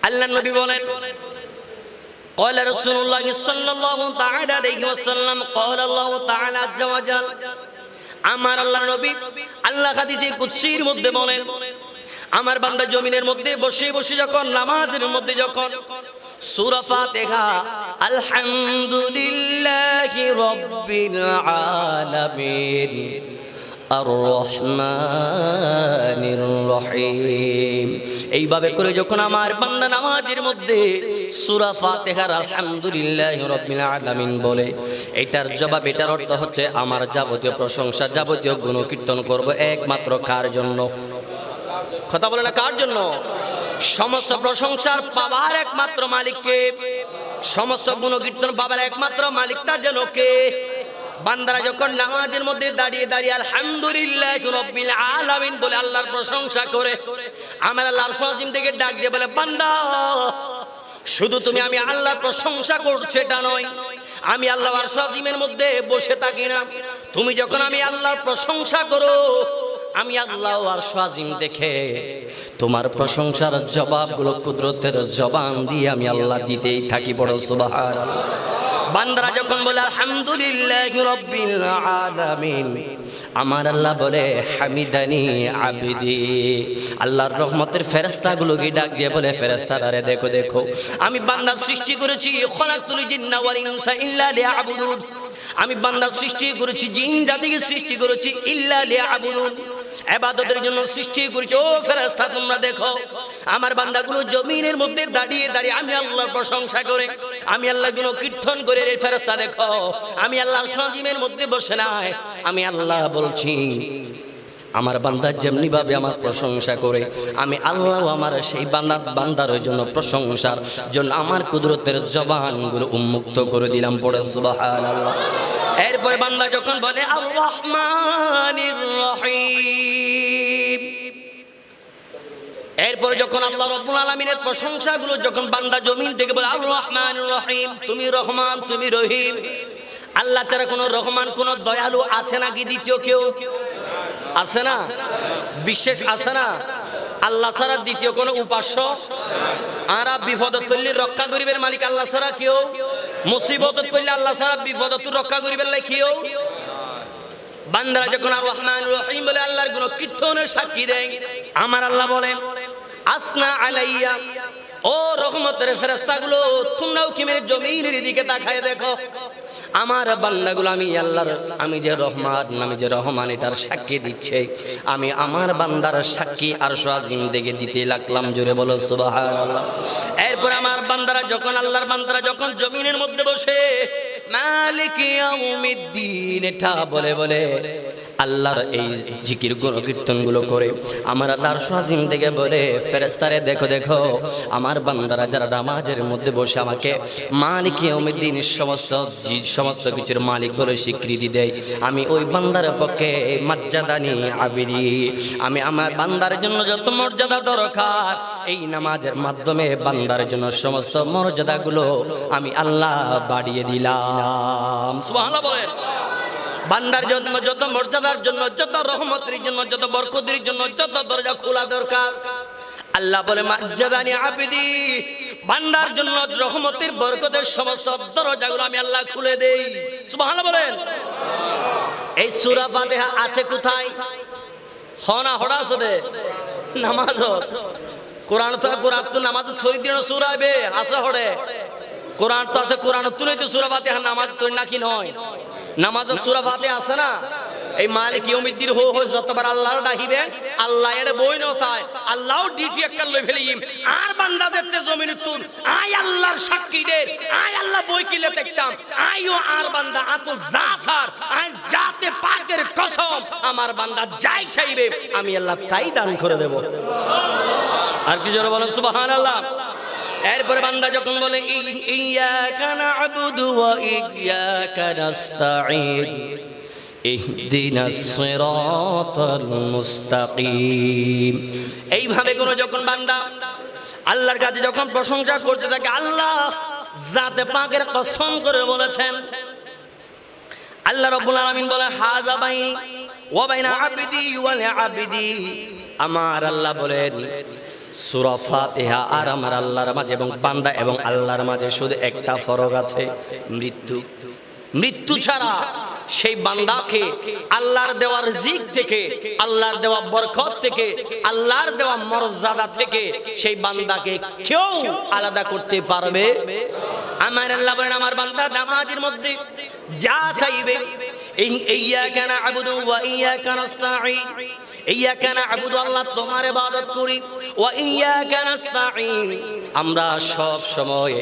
আল্লাহর নবী বলেন قال رسول الله صلى الله تعالى عليه وسلم قال الله تعالى عز وجل আমার আল্লাহর নবী আল্লাহ হাদিসে কুদসির মধ্যে বলেন আমার বান্দা জমিনের মধ্যে বসে বসে যখন নামাজের মধ্যে যখন সূরা ফাতিহা আলহামদুলিল্লাহি রাব্বিল আলামিন আর রহমানির রহিম এইভাবে করে যখন আমার বান্দা নামাজের মধ্যে সূরা ফাতিহার আলহামদুলিল্লাহি রাব্বিল আলামিন বলে, এটার জবাব, এটার অর্থ হচ্ছে আমার যাবতীয় প্রশংসা, যাবতীয় গুণকীর্তন করব একমাত্র কার জন্য? কথা বলে না, কার জন্য? সমস্ত প্রশংসার পাবার একমাত্র মালিককে, সমস্ত গুণকীর্তন পাবার একমাত্র মালিকটা যেন কে? বান্দারা যখন নামাজের মধ্যে দাঁড়িয়ে দাঁড়িয়ে আলহামদুলিল্লাহি রাব্বিল আলামিন বলে আল্লাহর প্রশংসা করে, আমার আল্লাহ আরশ আজিম থেকে ডাক দিয়ে বলে, বান্দা শুধু তুমি আমি আল্লাহর প্রশংসা করছো এটা নয়, আমি আল্লাহ আরশ আজিমের মধ্যে বসে থাকি না, তুমি যখন আমি আল্লাহর প্রশংসা করো আমি আল্লাহ আরশ আজিম দেখে তোমার প্রশংসার জবাবগুলো কুদরতের জবান দিয়ে আমি আল্লাহ দিতেই থাকি। বড় সুবহানাল্লাহ। বান্দারা যখন বলে আলহামদুলিল্লাহি রাব্বিল আলামিন, আমার আল্লাহ বলে হামিদানি আবিদি, আল্লাহর রহমতের ফেরেশতাগুলোকে ডাক দিয়ে বলে, ফেরেশতারা রে দেখো দেখো আমি বান্দা সৃষ্টি করেছি, খলাকতুল জিন্না ওয়াল ইনসা ইল্লা লিয়াবুদুন, আমি বান্দা সৃষ্টি করেছি, জিন জাতিকে সৃষ্টি করেছি ইল্লা লিয়াবুদুন, ইবাদতের জন্য সৃষ্টি করেছি। ও ফেরেশতা তোমরা দেখো আমার বান্দাগুলো জমিনের মধ্যে দাঁড়িয়ে দাঁড়িয়ে আমি আল্লাহর প্রশংসা করে, আমি আল্লাহর গুণ কীর্তন করে, রে ফেরেশতা দেখো আমি আল্লাহর সজিমের মধ্যে বসে নাই, আমি আল্লাহ বলছি আমার বান্দা যেমনি ভাবে আমার প্রশংসা করে, আমি আল্লাহ আমার সেই বান্দার জন্য প্রশংসার জন্য আমার কুদরতের জবানগুলো উন্মুক্ত করে দিলাম। পড়ে সুবহানাল্লাহ। এরপরে বান্দা যখন বলে আর রহমানির রহিম, এরপরে যখন আল্লাহ রাব্বুল আলামিনের প্রশংসাগুলো যখন বান্দা জমিন থেকে বলে আর রহমানির রহিম, তুমি রহমান তুমি রহিম, আল্লাহ ছাড়া কোনো রহমান কোনো দয়ালু আছে নাকি? দ্বিতীয় কেউ আছে না? বিশেষ আছে না? আল্লাহ ছাড়া দ্বিতীয় কোনো উপাস্য? আর বিপদত পড়লে রক্ষা করিবের মালিক আল্লাহ ছাড়া কেউ? মুসিবতত পড়লে আল্লাহ ছাড়া বিপদত রক্ষা করিবের লাই কেউ? বান্দারা যখন আর রহমানুর রহিম বলে আল্লাহর গুণ কীর্তনের সাক্ষী দেয়, আমার আল্লাহ বলে আসনা আলাইয়া, ও রহমতের ফেরেশতাগুলো তোমরাও কি মেরে জমিনের দিকে তাকায় দেখো আমার বান্দাগুলো আমি আল্লাহর, আমি যে রহমান আমি যে রহমান এটার সাক্ষী দিচ্ছে, আমি আমার বান্দার সাক্ষী আরশ আজিম থেকে দিতে লাগলাম। জোরে বলো সুবহানাল্লাহ। এরপর আমার বান্দারা যখন আল্লাহর বান্দারা যখন জমিনের মধ্যে বসে মালিক ইয়াউমিদ্দিন এটা বলে বলে আল্লাহর এই জিকির গুণকীর্তন গুলো করে, আমার আল্লাহ আরশ আজিম থেকে বলে ফেরেশতারে দেখো দেখো আমার বান্দারা যারা নামাজের মধ্যে বসে আমাকে মালিক ইয়াউমিদ্দিন সমস্ত কিছুর মালিক বলে স্বীকৃতি দেয়, আমি ওই বান্দার পক্ষে মর্যাদানি আবিদি, আমি আমার বান্দার জন্য যত মর্যাদা দরকার এই নামাজের মাধ্যমে বান্দার জন্য সমস্ত মর্যাদাগুলো আমি আল্লাহ বাড়িয়ে দিলাম। সুবহানাল্লাহ বলেন। বান্দার জন্য যত মর্যাদার জন্য, যত রহমতের জন্য, যত বরকতের জন্য যত দরজা খোলা দরকার আল্লাহ বলে মর্যাদানি আবিদি, বান্দার জন্য রহমতের বরকতের সমস্ত দরজাগুলো আমি আল্লাহ খুলে দেই। সুবহানাল্লাহ বলেন। এই সূরা ফাতিহা আছে কোথায়? হনা হড়া আছে নামাজ, কোরআন তো নামাজ ছড়ি দিন সূরা বে আছে হড়ে, কোরআন তো আছে, কোরআন তুলে তো সূরা ফাতিহা নামাজ তো নাকি নয়? নামাজ সূরা ফাতিহা আছে না? এই মালিক ইয়াউমিদ্দিন হো যতবার আল্লাহর ডাকিবে আল্লাহ এর বই নতায় আল্লাহ ডিটি একটা লই ফেলিম আর বান্দা দেখতে জমিন তুল আই আল্লাহর সাক্ষী দে, আই আল্লাহ বই কিলে দেখতাম আইও আর বান্দা আতো যা সার আই জাতে পাকের কসম আমার বান্দা যাই চাইবে আমি আল্লাহ তাই দান করে দেব। আর কি জোরে বলেন সুবহানাল্লাহ। এরপরে বান্দা যখন বলে ইয়াকা না'বুদু ওয়া ইয়াকা নাস্তাঈন ইহদিনাস সিরাতাল মুস্তাকিম, এইভাবে করে যখন বান্দা আল্লাহর কাছে যখন প্রশংসা করতে থাকে, আল্লাহ জাতে পাকের কসম করে বলেছেন, আল্লাহ রাব্বুল আলামিন বলে হাযা বাইনি ওয়া বাইনা আবদি ওয়া লিআবদি, আমার আল্লাহ বলেন সূরা ফাতিহা আর আমার আল্লাহর মাঝে এবং বান্দা এবং আল্লাহর মাঝে শুধু একটা ফরক আছে, মৃত্যু। মৃত্যু ছাড়া সেই বান্দাকে আল্লাহর দেওয়া রিজিক থেকে, আল্লাহর দেওয়া বরকত থেকে, আল্লাহর দেওয়া মর্যাদা থেকে সেই বান্দাকে কেউ আলাদা করতে পারবে। আমার আল্লাহ বলেন আমার বান্দা নামাজের মধ্যে যা চাইবে, ইয়্যাকা না'বুদু ওয়া ইয়্যাকা নাস্তাঈন, ইয়্যাকা না'বুদু আল্লাহ তোমার ইবাদত করি, ওয়া ইয়্যাকা নাস্তাঈন আমরা সব সময়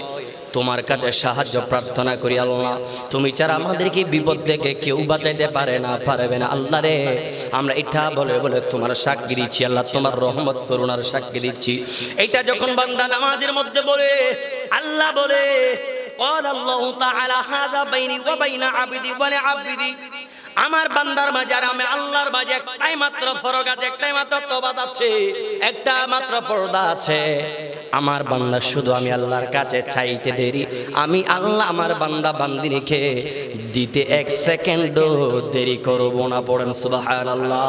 তোমার কাছে সাহায্য প্রার্থনা করি। আল্লাহ তুমি ছাড়া আমাদেরকে বিপদ থেকে কেউ বাঁচাইতে পারে না, পারবে না। আল্লাহ রে আমরা এটা বলে বলে তোমার সাক্ষী দিচ্ছি, আল্লাহ তোমার রহমত করুণার সাক্ষী দিচ্ছি। এটা যখন বান্দা নামাজের মধ্যে বলে, আল্লাহ বলে قال الله تعالى هذا بيني وبين عبدي ولعبدي, আমার বান্দার মাঝে আর আমি আল্লাহর মাঝে একটাই মাত্র ফরক আছে, একটাই মাত্র তফাৎ আছে, একটা মাত্র পর্দা আছে। আমার বান্দা শুধু আমি আল্লাহর কাছে চাইতে দেরি, আমি আল্লাহ আমার বান্দা বান্দিনীকে দিতে এক সেকেন্ডও দেরি করব না। পড়েন সুবহানাল্লাহ।